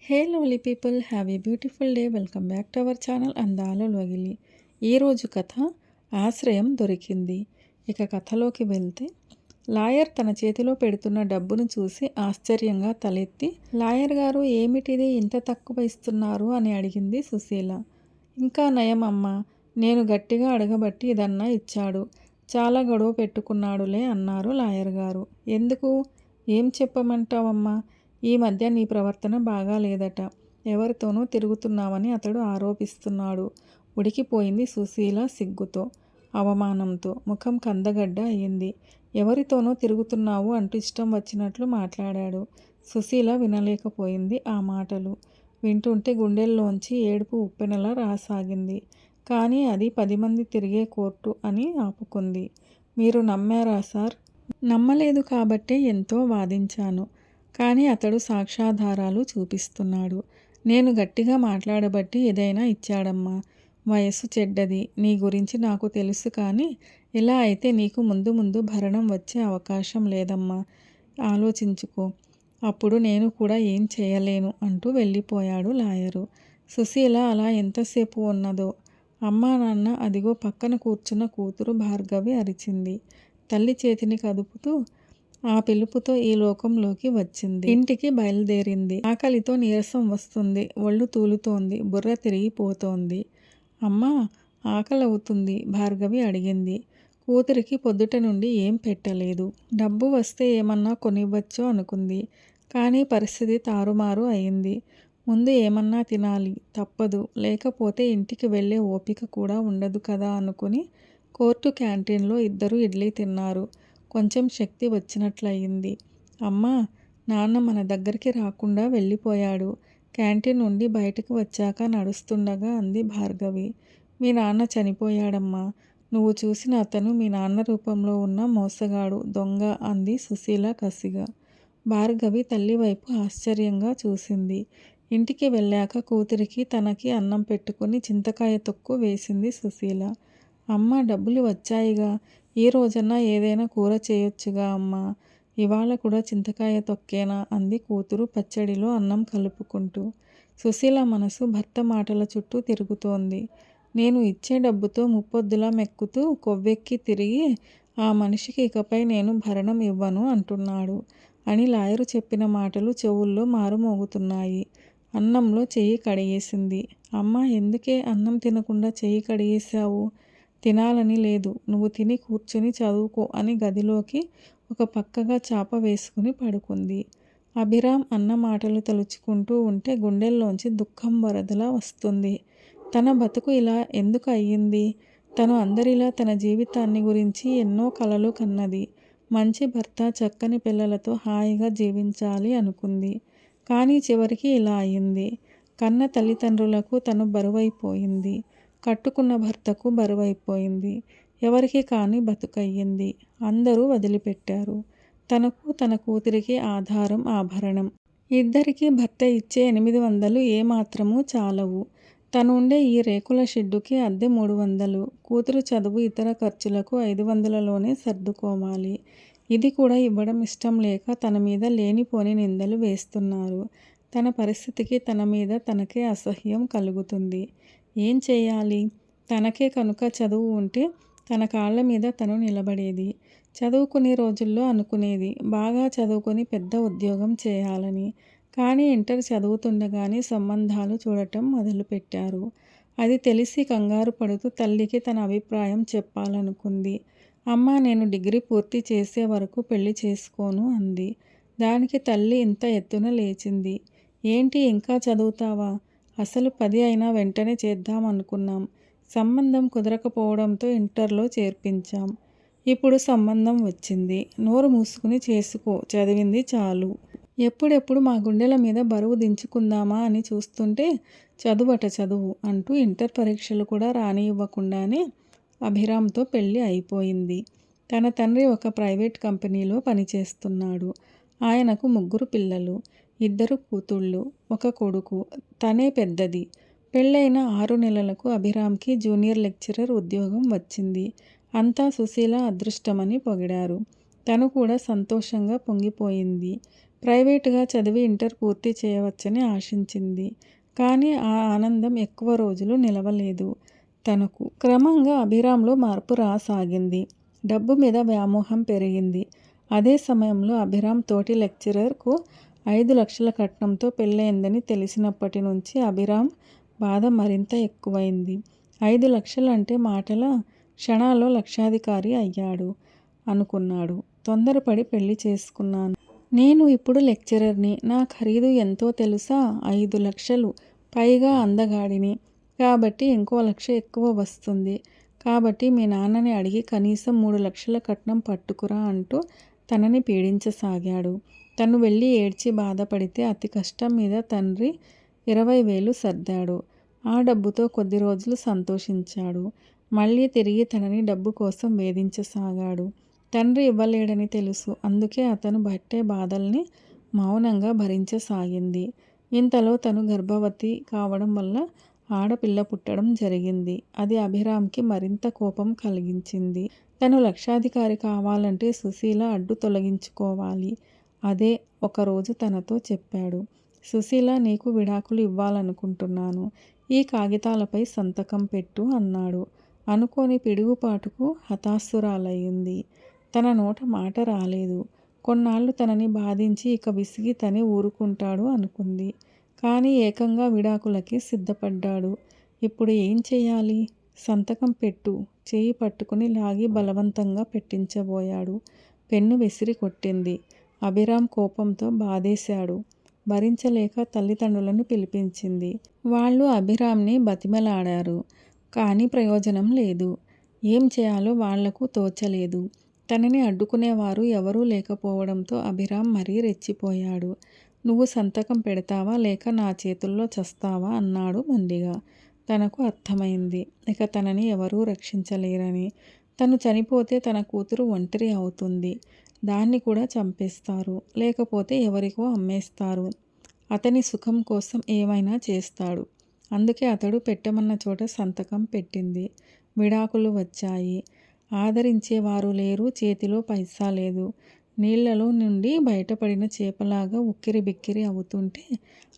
Hey lovely people, have a beautiful day. Welcome back to our channel అందాల లొగిలి. ఈరోజు కథ ఆశ్రయం దొరికింది. ఇక కథలోకి వెళ్తే, లాయర్ తన చేతిలో పెడుతున్న డబ్బును చూసి ఆశ్చర్యంగా తలెత్తి, లాయర్ గారు ఏమిటిది ఇంత తక్కువ ఇస్తున్నారు అని అడిగింది సుశీల. ఇంకా నయం అమ్మా, నేను గట్టిగా అడగబట్టి ఇదన్నా ఇచ్చాడు. చాలా గొడవ పెట్టుకున్నాడులే అన్నారు లాయర్ గారు. ఎందుకు? ఏం చెప్పమంటావమ్మా? ఈ మధ్య నీ ప్రవర్తన బాగాలేదట. ఎవరితోనో తిరుగుతున్నావని అతడు ఆరోపిస్తున్నాడు. ఉడికిపోయింది సుశీల సిగ్గుతో, అవమానంతో. ముఖం కందగడ్డ అయింది. ఎవరితోనో తిరుగుతున్నావు అంటూ ఇష్టం వచ్చినట్లు మాట్లాడాడు. సుశీల వినలేకపోయింది ఆ మాటలు. వింటుంటే గుండెల్లోంచి ఏడుపు ఉప్పెనలా రాసాగింది. కానీ అది 10 మంది తిరిగే కోర్టు అని ఆపుకుంది. మీరు నమ్మారా సార్? నమ్మలేదు కాబట్టే ఎంతో వాదించాను. కానీ అతడు సాక్ష్యాధారాలు చూపిస్తున్నాడు. నేను గట్టిగా మాట్లాడబట్టి ఏదైనా ఇచ్చాడమ్మా. వయసు చెడ్డది. నీ గురించి నాకు తెలుసు. కానీ ఇలా అయితే నీకు ముందు ముందు భరణం వచ్చే అవకాశం లేదమ్మా. ఆలోచించుకో. అప్పుడు నేను కూడా ఏం చేయలేను అంటూ వెళ్ళిపోయాడు లాయరు. సుశీల అలా ఎంతసేపు ఉన్నదో. అమ్మా నాన్న అదిగో పక్కన కూర్చున్న కూతురు భార్గవి అరిచింది. తల్లి చేతిని కదుపుతూ ఆ పిలుపుతో ఈ లోకంలోకి వచ్చింది. ఇంటికి బయలుదేరింది. ఆకలితో నీరసం వస్తుంది. ఒళ్ళు తూలుతోంది. బుర్ర తిరిగిపోతోంది. అమ్మా, ఆకలవుతుంది భార్గవి అడిగింది. కూతురికి పొద్దుట నుండి ఏం పెట్టలేదు. డబ్బు వస్తే ఏమన్నా కొనివ్వచ్చో అనుకుంది. కానీ పరిస్థితి తారుమారు అయింది. ముందు ఏమన్నా తినాలి, తప్పదు. లేకపోతే ఇంటికి వెళ్ళే ఓపిక కూడా ఉండదు కదా అనుకుని కోర్టు క్యాంటీన్లో 2 ఇడ్లీ తిన్నారు. కొంచెం శక్తి వచ్చినట్లయింది. అమ్మా, నాన్న మన దగ్గరికి రాకుండా వెళ్ళిపోయాడు. క్యాంటీన్ నుండి బయటకు వచ్చాక నడుస్తుండగా అంది భార్గవి. మీ నాన్న చనిపోయాడమ్మా. నువ్వు చూసిన అతను మీ నాన్న రూపంలో ఉన్న మోసగాడు, దొంగ అంది సుశీల కసిగా. భార్గవి తల్లి వైపు ఆశ్చర్యంగా చూసింది. ఇంటికి వెళ్ళాక కూతురికి తనకి అన్నం పెట్టుకుని చింతకాయ తొక్కు వేసింది సుశీల. అమ్మ, డబ్బులు వచ్చాయిగా, ఈ రోజన్నా ఏదైనా కూర చేయొచ్చుగా అమ్మా. ఇవాళ కూడా చింతకాయ తొక్కేనా అంది కూతురు పచ్చడిలో అన్నం కలుపుకుంటూ. సుశీల మనసు భర్త మాటల చుట్టూ తిరుగుతోంది. నేను ఇచ్చే డబ్బుతో ముప్పొద్దులా మెక్కుతూ కొవ్వెక్కి తిరిగి ఆ మనిషికి ఇకపై నేను భరణం ఇవ్వను అంటున్నాడు అని లాయరు చెప్పిన మాటలు చెవుల్లో మారుమోగుతున్నాయి. అన్నంలో చెయ్యి కడిగేసింది. అమ్మ, ఎందుకే అన్నం తినకుండా చెయ్యి కడిగేశావు? తినాలని లేదు. నువ్వు తిని కూర్చొని చదువుకో అని గదిలోకి ఒక పక్కగా చాప వేసుకుని పడుకుంది. అభిరామ్ అన్న మాటలు తలుచుకుంటూ ఉంటే గుండెల్లోంచి దుఃఖం వరదలా వస్తుంది. తన బతుకు ఇలా ఎందుకు అయ్యింది? తను అందరిలా తన జీవితాన్ని గురించి ఎన్నో కలలు కన్నది. మంచి భర్త, చక్కని పిల్లలతో హాయిగా జీవించాలి అనుకుంది. కానీ చివరికి ఇలా అయ్యింది. కన్న తల్లిదండ్రులకు తను బరువైపోయింది. కట్టుకున్న భర్తకు బరువైపోయింది. ఎవరికి కాని బతుకయ్యింది. అందరూ వదిలిపెట్టారు. తనకు తన కూతురికి ఆధారం ఆభరణం. ఇద్దరికీ భర్త ఇచ్చే 800 ఏమాత్రమూ చాలవు. తను ఉండే ఈ రేకుల షెడ్డుకి అద్దె 300. కూతురు చదువు, ఇతర ఖర్చులకు 500లోనే సర్దుకోవాలి. ఇది కూడా ఇవ్వడం ఇష్టం లేక తన మీద లేనిపోని నిందలు వేస్తున్నారు. తన పరిస్థితికి తన మీద తనకే అసహ్యం కలుగుతుంది. ఏం చెయ్యాలి? తనకే కనుక చదువు ఉంటే తన కాళ్ళ మీద తను నిలబడేది. చదువుకునే రోజుల్లో అనుకునేది బాగా చదువుకొని పెద్ద ఉద్యోగం చేయాలని. కానీ ఇంటర్ చదువుతుండగానే సంబంధాలు చూడటం మొదలుపెట్టారు. అది తెలిసి కంగారు పడుతూ తల్లికి తన అభిప్రాయం చెప్పాలనుకుంది. అమ్మ, నేను డిగ్రీ పూర్తి చేసే వరకు పెళ్లి చేసుకోను అంది. దానికి తల్లి ఇంత ఎత్తున లేచింది. ఏంటి, ఇంకా చదువుతావా? అసలు 10 అయినా వెంటనే చేద్దామనుకున్నాం. సంబంధం కుదరకపోవడంతో ఇంటర్లో చేర్పించాం. ఇప్పుడు సంబంధం వచ్చింది. నోరు మూసుకుని చేసుకో, చదివింది చాలు. ఎప్పుడెప్పుడు మా గుండెల మీద బరువు దించుకుందామా అని చూస్తుంటే చదువట చదువు అంటూ ఇంటర్ పరీక్షలు కూడా రానివ్వకుండానే అభిరామ్తో పెళ్లి అయిపోయింది. తన తండ్రి ఒక ప్రైవేట్ కంపెనీలో పనిచేస్తున్నాడు. ఆయనకు 3 పిల్లలు, 2 కూతుళ్ళు, 1 కొడుకు. తనే పెద్దది. పెళ్ళైన 6 నెలలకు అభిరామ్కి జూనియర్ లెక్చరర్ ఉద్యోగం వచ్చింది. అంతా సుశీల అదృష్టమని పొగిడారు. తను కూడా సంతోషంగా పొంగిపోయింది. ప్రైవేటుగా చదివి ఇంటర్ పూర్తి చేయవచ్చని ఆశించింది. కానీ ఆ ఆనందం ఎక్కువ రోజులు నిలవలేదు తనకు. క్రమంగా అభిరామ్లో మార్పు రాసాగింది. డబ్బు మీద వ్యామోహం పెరిగింది. అదే సమయంలో అభిరామ్ తోటి లెక్చరర్కు 5 లక్షల కట్నంతో పెళ్ళయిందని తెలిసినప్పటి నుంచి అభిరామ్ బాధ మరింత ఎక్కువైంది. 5 లక్షలంటే మాటలా? క్షణాల్లో లక్షాధికారి అయ్యాడు అనుకున్నాడు. తొందరపడి పెళ్లి చేసుకున్నాను. నేను ఇప్పుడు లెక్చరర్ని. నా ఖరీదు ఎంతో తెలుసా? 5 లక్షలు. పైగా అందగాడిని. కాబట్టి ఇంకో 1,00,000 ఎక్కువ వస్తుంది. కాబట్టి మీ నాన్నని అడిగి కనీసం 3 లక్షల కట్నం పట్టుకురా అంటూ తనని పీడించసాగాడు. తను వెళ్ళి ఏడ్చి బాధపడితే అతి కష్టం మీద తండ్రి 20,000 సర్దాడు. ఆ డబ్బుతో కొద్ది రోజులు సంతోషించాడు. మళ్ళీ తిరిగి తనని డబ్బు కోసం వేధించసాగాడు. తండ్రి ఇవ్వలేడని తెలుసు. అందుకే అతను పట్టే బాధల్ని మౌనంగా భరించసాగింది. ఇంతలో తను గర్భవతి కావడం వల్ల ఆడపిల్ల పుట్టడం జరిగింది. అది అభిరామ్కి మరింత కోపం కలిగించింది. తను లక్షాధికారి కావాలంటే సుశీల అడ్డు తొలగించుకోవాలి. అదే ఒకరోజు తనతో చెప్పాడు. సుశీల, నీకు విడాకులు ఇవ్వాలనుకుంటున్నాను. ఈ కాగితాలపై సంతకం పెట్టు అన్నాడు. అనుకోని పిడుగుపాటుకు హతాశురాలయ్యింది. తన నోట మాట రాలేదు. కొన్నాళ్ళు తనని బాధించి ఇక విసిగి తనే ఊరుకుంటాడు అనుకుంది. కానీ ఏకంగా విడాకులకి సిద్ధపడ్డాడు. ఇప్పుడు ఏం చెయ్యాలి? సంతకం పెట్టు. చెయ్యి పట్టుకుని లాగి బలవంతంగా పెట్టించబోయాడు. పెన్ను విసిరి కొట్టింది. అభిరామ్ కోపంతో బాధేశాడు. భరించలేక తల్లిదండ్రులను పిలిపించింది. వాళ్ళు అభిరామ్ని బతిమలాడారు. కానీ ప్రయోజనం లేదు. ఏం చేయాలో వాళ్లకు తోచలేదు. తనని అడ్డుకునేవారు ఎవరూ లేకపోవడంతో అభిరామ్ మరీ రెచ్చిపోయాడు. నువ్వు సంతకం పెడతావా లేక నా చేతుల్లో చస్తావా అన్నాడు మొండిగా. తనకు అర్థమైంది. ఇక తనని ఎవరూ రక్షించలేరని. తను చనిపోతే తన కూతురు ఒంటరి అవుతుంది. దాన్ని కూడా చంపేస్తారు. లేకపోతే ఎవరికో అమ్మేస్తారు. అతని సుఖం కోసం ఏమైనా చేస్తాడు. అందుకే అతడు పెట్టమన్న చోట సంతకం పెట్టింది. విడాకులు వచ్చాయి. ఆదరించేవారు లేరు. చేతిలో పైసా లేదు. నీళ్లలో నుండి బయటపడిన చేపలాగా ఉక్కిరిబిక్కిరి అవుతుంటే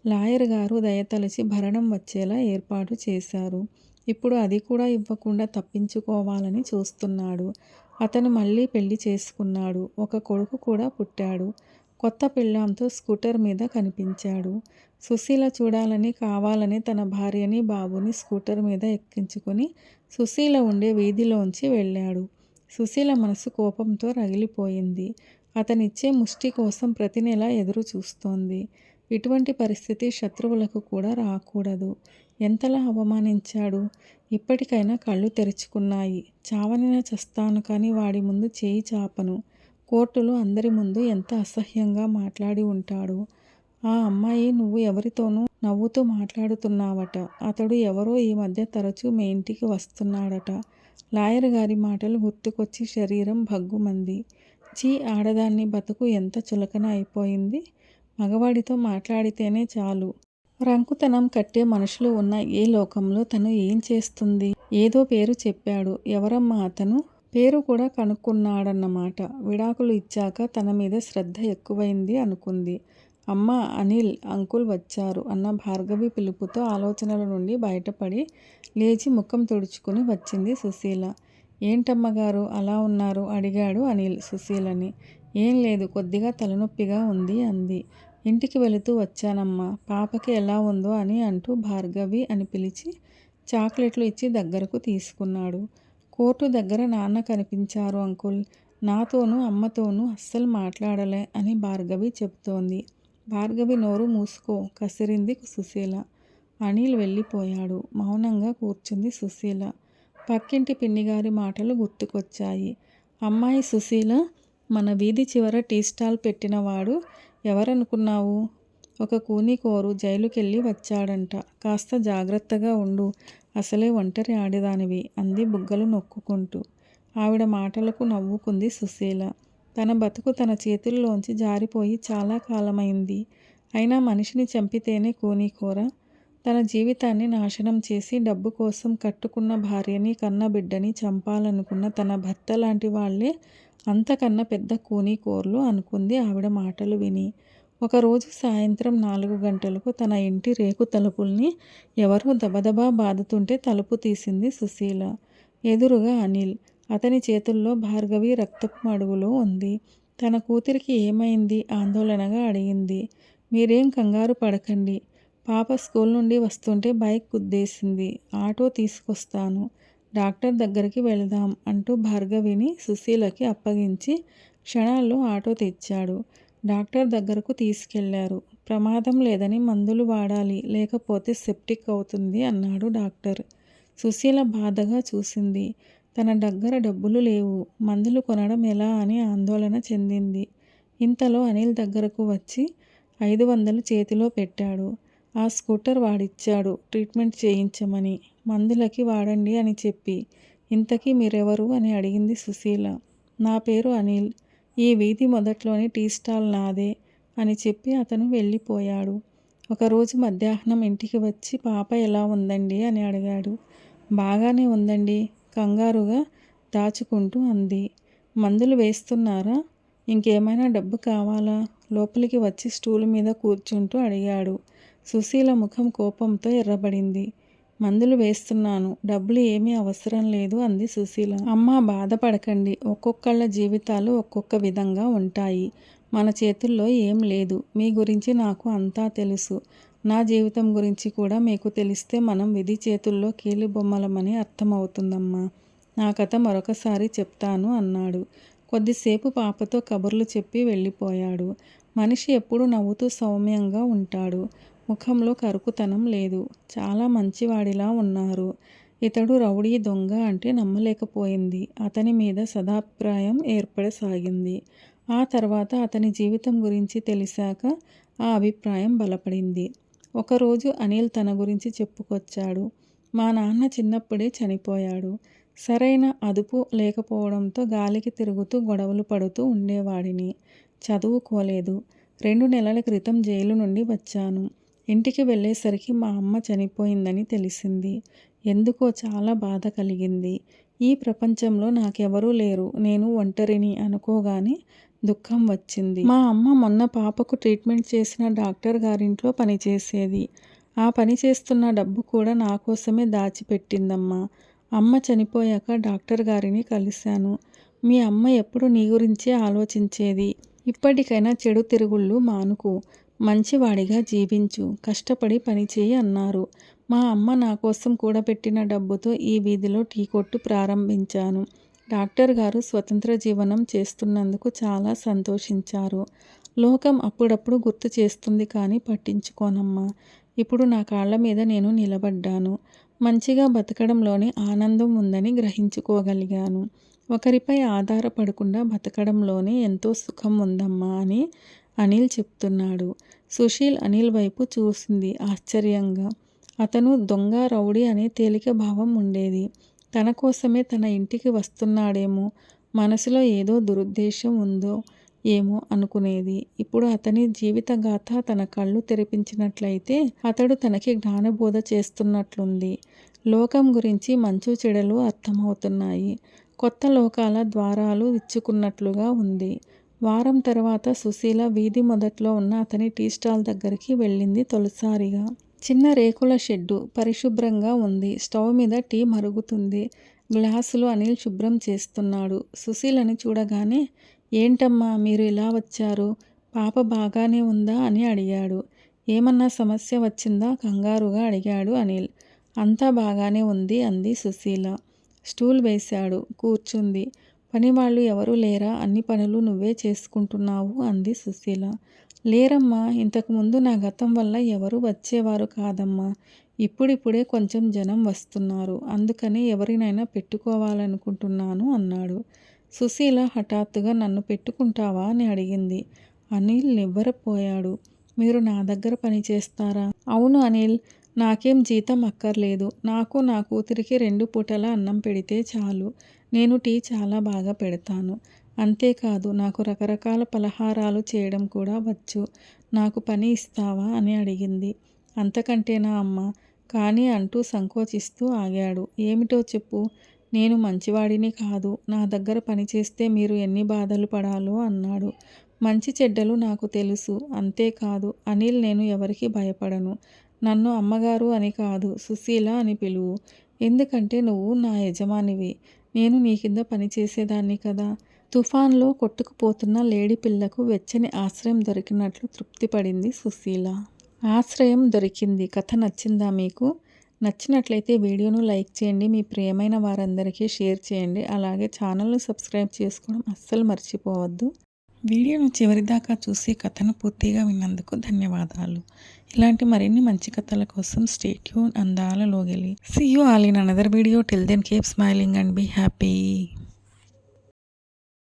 లాయర్ గారు దయతలచి భరణం వచ్చేలా ఏర్పాటు చేశారు. ఇప్పుడు అది కూడా ఇవ్వకుండా తప్పించుకోవాలని చూస్తున్నాడు. అతను మళ్ళీ పెళ్లి చేసుకున్నాడు. ఒక కొడుకు కూడా పుట్టాడు. కొత్త పెళ్ళాంతో స్కూటర్ మీద కనిపించాడు. సుశీల చూడాలని కావాలని తన భార్యని బాబుని స్కూటర్ మీద ఎక్కించుకుని సుశీల ఉండే వీధిలోంచి వెళ్ళాడు. సుశీల మనసు కోపంతో రగిలిపోయింది. అతనిచ్చే ముష్టి కోసం ప్రతి నెల ఎదురు చూస్తోంది. ఇటువంటి పరిస్థితి శత్రువులకు కూడా రాకూడదు. ఎంతలా అవమానించాడు. ఇప్పటికైనా కళ్ళు తెరుచుకున్నాయి. చావనైనా చస్తాను కానీ వాడి ముందు చేయి చాపను. కోర్టులో అందరి ముందు ఎంత అసహ్యంగా మాట్లాడి ఉంటాడు. ఆ అమ్మాయి నువ్వు ఎవరితోనూ నవ్వుతూ మాట్లాడుతున్నావట. అతడు ఎవరో ఈ మధ్య తరచూ మీ ఇంటికి వస్తున్నాడట. లాయర్ గారి మాటలు గుర్తుకొచ్చి శరీరం భగ్గుమంది. చీ, ఆడదాన్ని బతుకు ఎంత చులకన అయిపోయింది. మగవాడితో మాట్లాడితేనే చాలు రంకుతనం కట్టే మనుషులు ఉన్న ఏ లోకంలో తను ఏం చేస్తుంది? ఏదో పేరు చెప్పాడు. ఎవరమ్మా అతను? పేరు కూడా కనుక్కున్నాడన్నమాట. విడాకులు ఇచ్చాక తన మీద శ్రద్ధ ఎక్కువైంది అనుకుంది. అమ్మా, అనిల్ అంకుల్ వచ్చారు అన్న భార్గవి పిలుపుతో ఆలోచనల నుండి బయటపడి లేచి ముఖం తుడుచుకుని వచ్చింది సుశీల. ఏంటమ్మగారు అలా ఉన్నారు? అడిగాడు అనిల్ సుశీలని. ఏం లేదు, కొద్దిగా తలనొప్పిగా ఉంది అంది. ఇంటికి వెళుతూ వచ్చానమ్మా, పాపకి ఎలా ఉందో అని అంటూ భార్గవి అని పిలిచి చాక్లెట్లు ఇచ్చి దగ్గరకు తీసుకున్నాడు. కోర్టు దగ్గర నాన్న కనిపించారు అంకుల్. నాతోనూ అమ్మతోనూ అస్సలు మాట్లాడలే అని భార్గవి చెబుతోంది. భార్గవి నోరు మూసుకో, కసిరింది సుశీల. అనిల్ వెళ్ళిపోయాడు. మౌనంగా కూర్చుంది సుశీల. పక్కింటి పిన్నిగారి మాటలు గుర్తుకొచ్చాయి. అమ్మాయి సుశీల, మన వీధి చివర టీ స్టాల్ పెట్టినవాడు ఎవరనుకున్నావు? ఒక కూనికోరు జైలుకెళ్ళి వచ్చాడంట. కాస్త జాగ్రత్తగా ఉండు. అసలే ఒంటరి ఆడదానివి అంది బుగ్గలు నొక్కుకుంటూ. ఆవిడ మాటలకు నవ్వుకుంది సుశీల. తన బతుకు తన చేతుల్లోంచి జారిపోయి చాలా కాలమైంది. అయినా మనిషిని చంపితేనే కూనికోర? తన జీవితాన్ని నాశనం చేసి డబ్బు కోసం కట్టుకున్న భార్యని కన్న బిడ్డని చంపాలనుకున్న తన భర్త లాంటి వాళ్లే అంతకన్నా పెద్ద కూనికోర్లు అనుకుంది ఆవిడ మాటలు విని. ఒకరోజు సాయంత్రం 4 గంటలకు తన ఇంటి రేకు తలుపుల్ని ఎవరో దబదబా బాదుతుంటే తలుపు తీసింది సుశీల. ఎదురుగా అనిల్. అతని చేతుల్లో భార్గవి రక్తపు మడుగులో ఉంది. తన కూతురికి ఏమైంది ఆందోళనగా అడిగింది. మీరేం కంగారు పడకండి. పాప స్కూల్ నుండి వస్తుంటే బైక్ గుద్దేసింది. ఆటో తీసుకొస్తాను. డాక్టర్ దగ్గరికి వెళదాం అంటూ భార్గవిని సుశీలకి అప్పగించి క్షణాల్లో ఆటో తెచ్చాడు. డాక్టర్ దగ్గరకు తీసుకెళ్లారు. ప్రమాదం లేదని మందులు వాడాలి, లేకపోతే సెప్టిక్ అవుతుంది అన్నాడు డాక్టర్. సుశీల బాధగా చూసింది. తన దగ్గర డబ్బులు లేవు. మందులు కొనడం ఎలా అని ఆందోళన చెందింది. ఇంతలో అనిల్ దగ్గరకు వచ్చి 500 చేతిలో పెట్టాడు. ఆ స్కూటర్ వాడిచ్చాడు ట్రీట్మెంట్ చేయించమని. మందులకి వాడండి అని చెప్పి. ఇంతకీ మీరెవరు అని అడిగింది సుశీల. నా పేరు అనిల్. ఈ వీధి మొదట్లోని టీ స్టాల్ నాదే అని చెప్పి అతను వెళ్ళిపోయాడు. ఒకరోజు మధ్యాహ్నం ఇంటికి వచ్చి పాప ఎలా ఉందండి అని అడిగాడు. బాగానే ఉందండి కంగారుగా దాచుకుంటూ అంది. మందులు వేస్తున్నారా? ఇంకేమైనా డబ్బు కావాలా? లోపలికి వచ్చి స్టూలు మీద కూర్చుంటూ అడిగాడు. సుశీల ముఖం కోపంతో ఎర్రబడింది. మందులు వేస్తున్నాను, డబ్బులు ఏమీ అవసరం లేదు అంది సుశీల. అమ్మా బాధపడకండి. ఒక్కొక్కళ్ళ జీవితాలు ఒక్కొక్క విధంగా ఉంటాయి. మన చేతుల్లో ఏం లేదు. మీ గురించి నాకు అంతా తెలుసు. నా జీవితం గురించి కూడా మీకు తెలిస్తే మనం విధి చేతుల్లో కీలుబొమ్మలమని అర్థమవుతుందమ్మా. నా కథ మరొకసారి చెప్తాను అన్నాడు. కొద్దిసేపు పాపతో కబుర్లు చెప్పి వెళ్ళిపోయాడు. మనిషి ఎప్పుడూ నవ్వుతూ సౌమ్యంగా ఉంటాడు. ముఖంలో కరుకుతనం లేదు. చాలా మంచివాడిలా ఉన్నారు. ఇతడు రౌడీ దొంగ అంటే నమ్మలేకపోయింది. అతని మీద సదాభిప్రాయం ఏర్పడసాగింది. ఆ తర్వాత అతని జీవితం గురించి తెలిసాక ఆ అభిప్రాయం బలపడింది. ఒకరోజు అనిల్ తన గురించి చెప్పుకొచ్చాడు. మా నాన్న చిన్నప్పుడే చనిపోయాడు. సరైన అదుపు లేకపోవడంతో గాలికి తిరుగుతూ గొడవలు పడుతూ ఉండేవాడిని. చదువుకోలేదు. 2 నెలల క్రితం జైలు నుండి వచ్చాను. ఇంటికి వెళ్ళేసరికి మా అమ్మ చనిపోయిందని తెలిసింది. ఎందుకో చాలా బాధ కలిగింది. ఈ ప్రపంచంలో నాకెవరూ లేరు, నేను ఒంటరిని అనుకోగానే దుఃఖం వచ్చింది. మా అమ్మ మొన్న పాపకు ట్రీట్మెంట్ చేసిన డాక్టర్ గారింట్లో పనిచేసేది. ఆ పని చేస్తున్న డబ్బు కూడా నా కోసమే దాచిపెట్టిందమ్మా. అమ్మ చనిపోయాక డాక్టర్ గారిని కలిశాను. మీ అమ్మ ఎప్పుడు నీ గురించే ఆలోచించేది. ఇప్పటికైనా చెడు తిరుగుళ్ళు మానుకో. మంచివాడిగా జీవించు. కష్టపడి పనిచేయి అన్నారు. మా అమ్మ నా కోసం కూడబెట్టిన డబ్బుతో ఈ వీధిలో టీ కొట్టు ప్రారంభించాను. డాక్టర్ గారు స్వతంత్ర జీవనం చేస్తున్నందుకు చాలా సంతోషించారు. లోకం అప్పుడప్పుడు గుర్తు చేస్తుంది కానీ పట్టించుకోనమ్మా. ఇప్పుడు నా కాళ్ళ మీద నేను నిలబడ్డాను. మంచిగా బతకడంలోనే ఆనందం ఉందని గ్రహించుకోగలిగాను. ఒకరిపై ఆధారపడకుండా బతకడంలోనే ఎంతో సుఖం ఉందమ్మా అని అనిల్ చెప్తున్నాడు. సుశీల్ అనిల్ వైపు చూసింది ఆశ్చర్యంగా. అతను దొంగ, రౌడీ అనే తేలిక భావం ఉండేది. తన కోసమే తన ఇంటికి వస్తున్నాడేమో, మనసులో ఏదో దురుద్దేశం ఉందో ఏమో అనుకునేది. ఇప్పుడు అతని జీవితగాథ తన కళ్ళు తెరిపించినట్లయితే అతడు తనకి జ్ఞానబోధ చేస్తున్నట్లుంది. లోకం గురించి మంచు చెడులు అర్థమవుతున్నాయి. కొత్త లోకాల ద్వారాలు విచ్చుకున్నట్లుగా ఉంది. వారం తర్వాత సుశీల వీధి మొదట్లో ఉన్న అతని టీ స్టాల్ దగ్గరికి వెళ్ళింది తొలిసారిగా. చిన్న రేకుల షెడ్డు. పరిశుభ్రంగా ఉంది. స్టవ్ మీద టీ మరుగుతుంది. గ్లాసులు అనిల్ శుభ్రం చేస్తున్నాడు. సుశీలని చూడగానే ఏంటమ్మా మీరు ఇలా వచ్చారు? పాప బాగానే ఉందా అని అడిగాడు. ఏమన్నా సమస్య వచ్చిందా కంగారుగా అడిగాడు అనిల్. అంతా బాగానే ఉంది అంది సుశీల. స్టూల్ వేశాడు. కూర్చుంది. పనివాళ్ళు ఎవరూ లేరా? అన్ని పనులు నువ్వే చేసుకుంటున్నావు అంది సుశీల. లేరమ్మా. ఇంతకుముందు నా గతం వల్ల ఎవరు వచ్చేవారు కాదమ్మా. ఇప్పుడిప్పుడే కొంచెం జనం వస్తున్నారు. అందుకని ఎవరినైనా పెట్టుకోవాలనుకుంటున్నాను అన్నాడు. సుశీల హఠాత్తుగా నన్ను పెట్టుకుంటావా అని అడిగింది. అనిల్ నివ్వెరపోయాడు. మీరు నా దగ్గర పని చేస్తారా? అవును అనిల్. నాకేం జీతం అక్కర్లేదు. నాకు నా కూతురికి 2 పూటల అన్నం పెడితే చాలు. నేను టీ చాలా బాగా పెడతాను. అంతేకాదు నాకు రకరకాల పలహారాలు చేయడం కూడా వచ్చు. నాకు పని ఇస్తావా అని అడిగింది. అంతకంటేనా అమ్మా? కానీ అంటూ సంకోచిస్తూ ఆగాడు. ఏమిటో చెప్పు. నేను మంచివాడిని కాదు. నా దగ్గర పనిచేస్తే మీరు ఎన్ని బాధలు పడాలో అన్నాడు. మంచి చెడ్డలు నాకు తెలుసు. అంతేకాదు అనిల్ నేను ఎవరికీ భయపడను. నన్ను అమ్మగారు అని కాదు సుశీల అని పిలువు. ఎందుకంటే నువ్వు నా యజమానివి. నేను నీ కింద పనిచేసేదాన్ని కదా. తుఫాన్లో కొట్టుకుపోతున్న లేడి పిల్లకు వెచ్చని ఆశ్రయం దొరికినట్లు తృప్తిపడింది సుశీల. ఆశ్రయం దొరికింది. కథ నచ్చిందా మీకు? నచ్చినట్లయితే వీడియోను లైక్ చేయండి. మీ ప్రియమైన వారందరికీ షేర్ చేయండి. అలాగే ఛానల్ను సబ్స్క్రైబ్ చేసుకోవడం అస్సలు మర్చిపోవద్దు. వీడియోను చివరిదాకా చూసి కథను పూర్తిగా విన్నందుకు ధన్యవాదాలు. ఇలాంటి మరిన్ని మంచి కథల కోసం stay tune Andala Logili. See you all in another video. Till then keep smiling and be happy.